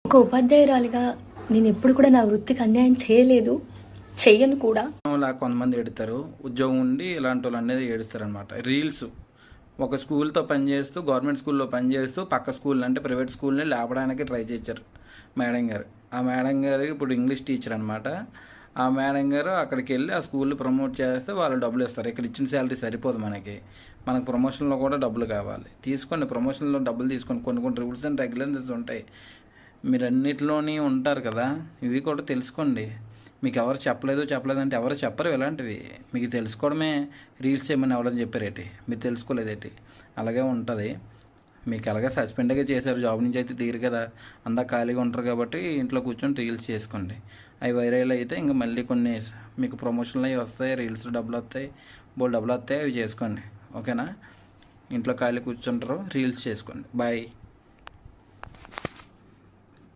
ఒక ఉపాధ్యాయురాలిగా నేను ఎప్పుడు కూడా నా వృత్తికి అన్యాయం చేయలేదు, చెయ్యను కూడా. ఇలా కొంతమంది ఏడుతారు, ఉద్యోగం ఉండి ఇలాంటి వాళ్ళు అనేది ఏడుస్తారనమాట. రీల్స్ ఒక స్కూల్తో పనిచేస్తూ, గవర్నమెంట్ స్కూల్లో పనిచేస్తూ పక్క స్కూల్ అంటే ప్రైవేట్ స్కూల్ని లేపడానికి ట్రై చేశారు మేడం గారు. ఆ మేడం గారు ఇప్పుడు ఇంగ్లీష్ టీచర్ అనమాట. ఆ మేడం గారు అక్కడికి వెళ్ళి ఆ స్కూల్లో ప్రమోట్ చేస్తే వాళ్ళు డబ్బులు ఇస్తారు. ఇక్కడ ఇచ్చిన శాలరీ సరిపోదు మనకు ప్రమోషన్లో కూడా డబ్బులు కావాలి. తీసుకోండి, ప్రమోషన్లో డబ్బులు తీసుకోండి. కొన్ని కొన్ని రూల్స్ అండ్ రెగ్యులేషన్స్ ఉంటాయి. మీరు అన్నిటిలోని ఉంటారు కదా, ఇవి కూడా తెలుసుకోండి. మీకు ఎవరు చెప్పలేదంటే ఎవరు చెప్పరు ఇలాంటివి. మీకు తెలుసుకోవడమే రీల్స్ చేయమని ఎవరని చెప్పారేటి, మీరు తెలుసుకోలేదేటి. అలాగే ఉంటుంది. మీకు అలాగే సస్పెండ్గా చేశారు, జాబ్ నుంచి అయితే తీరు కదా, అంతా ఖాళీగా ఉంటారు కాబట్టి ఇంట్లో కూర్చొని రీల్స్ చేసుకోండి. అవి వైరల్ అయితే ఇంకా మళ్ళీ కొన్ని మీకు ప్రమోషన్లు అవి వస్తాయి, రీల్స్ డబ్బులు వస్తాయి, డబ్బులు వస్తాయి, అవి చేసుకోండి. ఓకేనా? ఇంట్లో ఖాళీ కూర్చుంటారు, రీల్స్ చేసుకోండి. బాయ్.